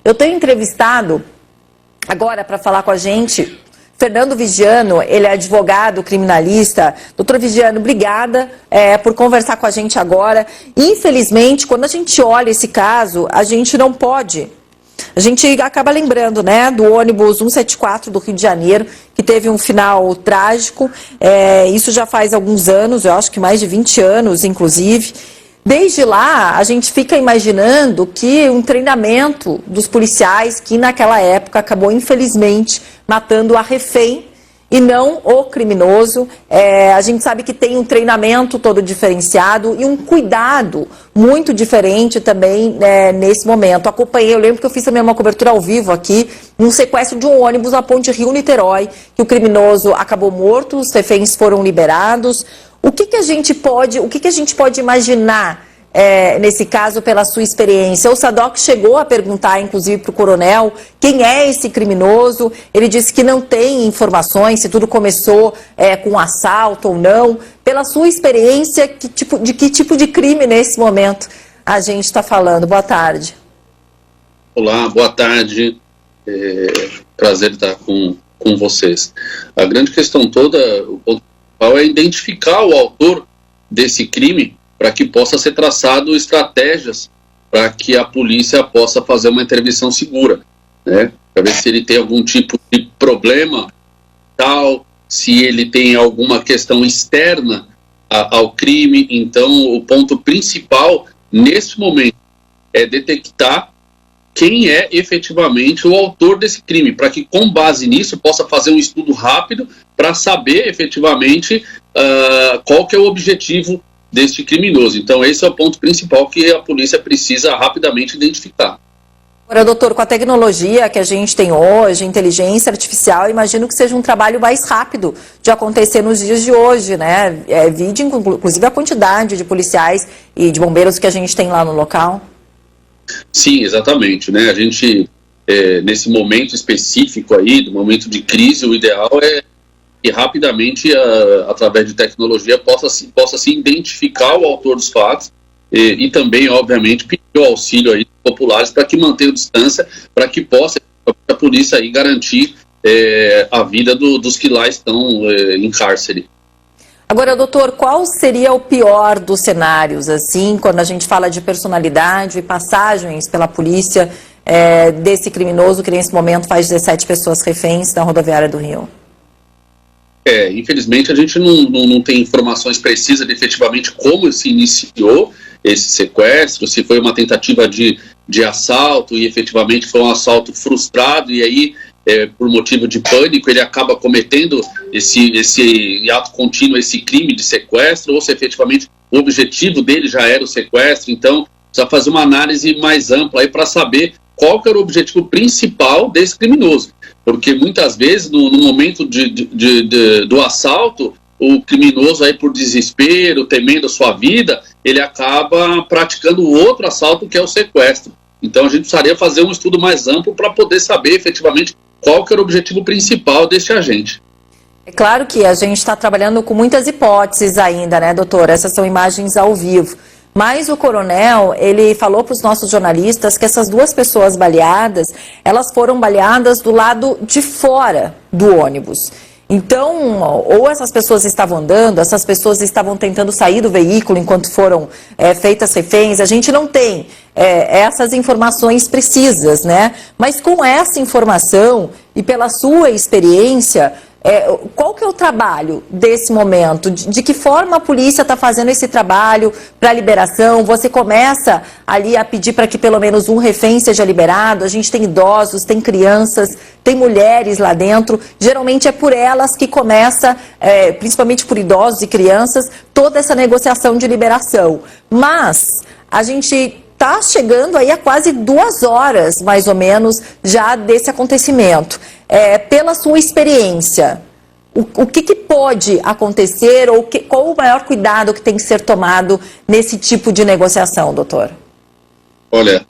Eu tenho entrevistado agora para falar com a gente Fernando Vigiano, ele é advogado criminalista. Doutor Vigiano, obrigada por conversar com a gente agora. Infelizmente, quando a gente olha esse caso, a gente não pode. A gente acaba lembrando, né, do ônibus 174 do Rio de Janeiro, que teve um final trágico. Isso já faz alguns anos, eu acho que mais de 20 anos, inclusive. Desde lá, a gente fica imaginando que um treinamento dos policiais, que naquela época acabou, infelizmente, matando a refém e não o criminoso. A gente sabe que tem um treinamento todo diferenciado e um cuidado muito diferente também nesse momento. Acompanhei, eu lembro que eu fiz também uma cobertura ao vivo aqui, num sequestro de um ônibus na Ponte Rio-Niterói, que o criminoso acabou morto, os reféns foram liberados. O que a gente pode imaginar nesse caso pela sua experiência? O Sadoc chegou a perguntar, inclusive, para o coronel quem é esse criminoso. Ele disse que não tem informações se tudo começou com um assalto ou não. Pela sua experiência, de que tipo de crime nesse momento a gente está falando? Boa tarde. Olá, boa tarde. Prazer estar com vocês. A grande questão toda, o ponto é identificar o autor desse crime para que possa ser traçado estratégias para que a polícia possa fazer uma intervenção segura, né? Para ver se ele tem algum tipo de problema tal, se ele tem alguma questão externa ao crime. Então, o ponto principal nesse momento é detectar quem é efetivamente o autor desse crime, para que com base nisso possa fazer um estudo rápido para saber efetivamente qual que é o objetivo deste criminoso. Então esse é o ponto principal que a polícia precisa rapidamente identificar. Agora, doutor, com a tecnologia que a gente tem hoje, inteligência artificial, imagino que seja um trabalho mais rápido de acontecer nos dias de hoje, né? Vide inclusive a quantidade de policiais e de bombeiros que a gente tem lá no local. Sim, exatamente, né? A gente, nesse momento específico aí, do momento de crise, o ideal é que rapidamente, através de tecnologia, possa se identificar o autor dos fatos e também, obviamente, pedir o auxílio aí dos populares para que mantenham distância, para que possa a polícia aí garantir a vida dos que lá estão em cárcere. Agora, doutor, qual seria o pior dos cenários, assim, quando a gente fala de personalidade e passagens pela polícia desse criminoso que nesse momento faz 17 pessoas reféns na rodoviária do Rio? Infelizmente a gente não tem informações precisas de efetivamente como se iniciou esse sequestro, se foi uma tentativa de assalto e efetivamente foi um assalto frustrado e aí por motivo de pânico ele acaba cometendo esse ato contínuo, esse crime de sequestro, ou se efetivamente o objetivo dele já era o sequestro. Então precisa fazer uma análise mais ampla aí para saber qual que era o objetivo principal desse criminoso. Porque muitas vezes, no momento do assalto, o criminoso, aí por desespero, temendo a sua vida, ele acaba praticando outro assalto, que é o sequestro. Então a gente precisaria fazer um estudo mais amplo para poder saber efetivamente qual que era o objetivo principal deste agente. É claro que a gente está trabalhando com muitas hipóteses ainda, né, doutor? Essas são imagens ao vivo. Mas o coronel, ele falou para os nossos jornalistas que essas duas pessoas baleadas, elas foram baleadas do lado de fora do ônibus. Então, ou essas pessoas estavam andando, essas pessoas estavam tentando sair do veículo enquanto foram feitas reféns. A gente não tem essas informações precisas, né? Mas com essa informação e pela sua experiência, qual que é o trabalho desse momento? De que forma a polícia está fazendo esse trabalho para a liberação? Você começa ali a pedir para que pelo menos um refém seja liberado. A gente tem idosos, tem crianças, tem mulheres lá dentro. Geralmente é por elas que começa, principalmente por idosos e crianças, toda essa negociação de liberação. Mas a gente está chegando aí a quase 2 horas, mais ou menos, já desse acontecimento. Pela sua experiência, o que pode acontecer ou qual o maior cuidado que tem que ser tomado nesse tipo de negociação, doutor? Olha,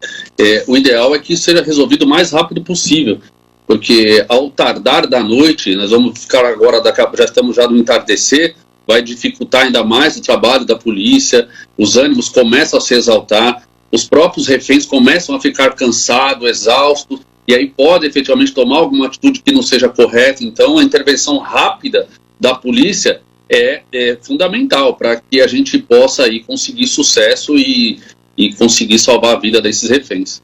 o ideal é que isso seja resolvido o mais rápido possível, porque ao tardar da noite, nós vamos ficar agora, já estamos já no entardecer, vai dificultar ainda mais o trabalho da polícia, os ânimos começam a se exaltar. os próprios reféns começam a ficar cansados, exaustos, e aí pode efetivamente tomar alguma atitude que não seja correta. Então, a intervenção rápida da polícia é fundamental para que a gente possa aí conseguir sucesso e conseguir salvar a vida desses reféns.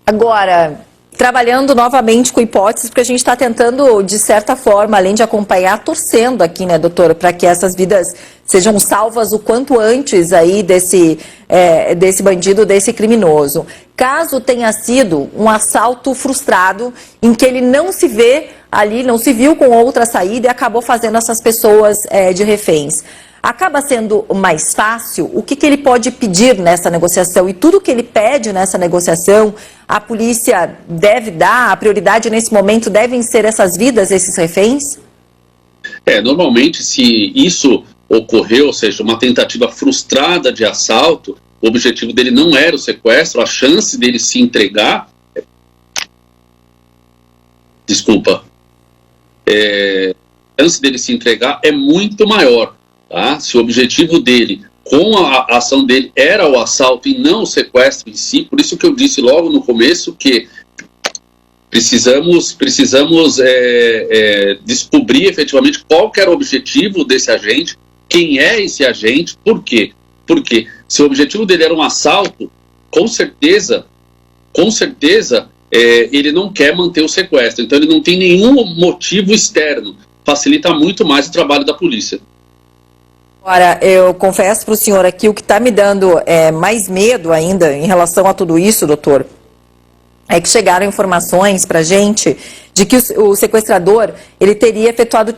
Agora, trabalhando novamente com hipóteses, porque a gente está tentando, de certa forma, além de acompanhar, torcendo aqui, né, doutora, para que essas vidas sejam salvas o quanto antes aí desse bandido, desse criminoso. Caso tenha sido um assalto frustrado, em que ele não se vê ali, não se viu com outra saída e acabou fazendo essas pessoas de reféns. Acaba sendo mais fácil, o que ele pode pedir nessa negociação? E tudo que ele pede nessa negociação, a polícia deve dar, a prioridade nesse momento devem ser essas vidas, esses reféns? Normalmente, se isso ocorreu, ou seja, uma tentativa frustrada de assalto, o objetivo dele não era o sequestro, a chance dele se entregar... Desculpa. A chance dele se entregar é muito maior. Tá? Se o objetivo dele, com a ação dele, era o assalto e não o sequestro em si, por isso que eu disse logo no começo que precisamos descobrir efetivamente qual que era o objetivo desse agente, quem é esse agente, por quê? Porque se o objetivo dele era um assalto, com certeza, ele não quer manter o sequestro, então ele não tem nenhum motivo externo, facilita muito mais o trabalho da polícia. Agora, eu confesso para o senhor aqui, o que está me dando mais medo ainda em relação a tudo isso, doutor, é que chegaram informações para a gente de que o sequestrador ele teria efetuado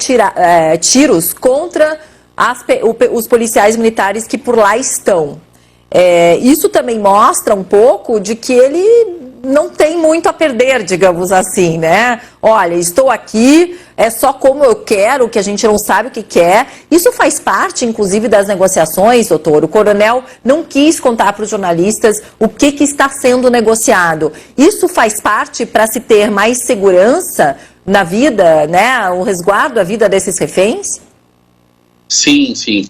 tiros contra os policiais militares que por lá estão. Isso também mostra um pouco de que ele não tem muito a perder, digamos assim, né? Olha, estou aqui, é só como eu quero, que a gente não sabe o que quer. Isso faz parte, inclusive, das negociações, doutor. O coronel não quis contar para os jornalistas o que está sendo negociado. Isso faz parte para se ter mais segurança na vida, né? O resguardo da vida desses reféns? Sim, sim.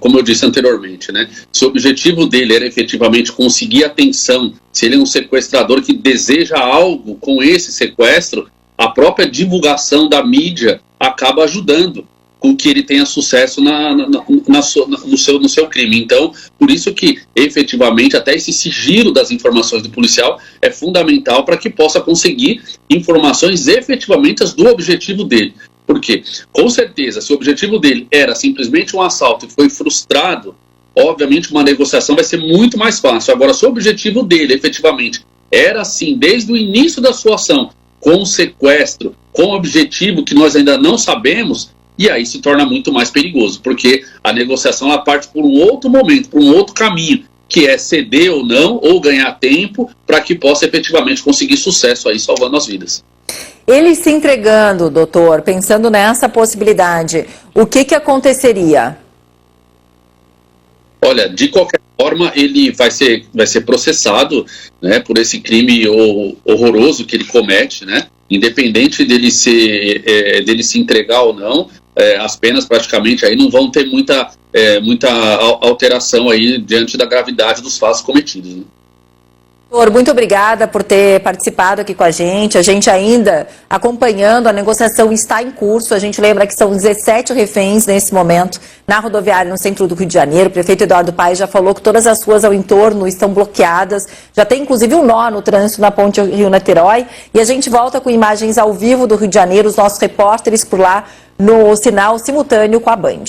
Como eu disse anteriormente, né? Se o objetivo dele era efetivamente conseguir atenção, se ele é um sequestrador que deseja algo com esse sequestro, a própria divulgação da mídia acaba ajudando com que ele tenha sucesso no seu crime. Então, por isso que efetivamente até esse sigilo das informações do policial é fundamental para que possa conseguir informações efetivamente do objetivo dele. Porque, com certeza, se o objetivo dele era simplesmente um assalto e foi frustrado, obviamente uma negociação vai ser muito mais fácil. Agora, se o objetivo dele, efetivamente, era assim, desde o início da sua ação, com sequestro, com objetivo que nós ainda não sabemos, e aí se torna muito mais perigoso, porque a negociação ela parte por um outro momento, por um outro caminho, que é ceder ou não, ou ganhar tempo, para que possa efetivamente conseguir sucesso aí, salvando as vidas. Ele se entregando, doutor, pensando nessa possibilidade, o que aconteceria? Olha, de qualquer forma, ele vai ser processado, né, por esse crime horroroso que ele comete, né? Independente dele se entregar ou não, as penas praticamente aí não vão ter muita alteração aí diante da gravidade dos fatos cometidos, né? Doutor, muito obrigada por ter participado aqui com a gente ainda acompanhando, a negociação está em curso, a gente lembra que são 17 reféns nesse momento na rodoviária no centro do Rio de Janeiro. O prefeito Eduardo Paes já falou que todas as ruas ao entorno estão bloqueadas, já tem inclusive um nó no trânsito na ponte Rio-Niterói, e a gente volta com imagens ao vivo do Rio de Janeiro, os nossos repórteres por lá no sinal simultâneo com a Band.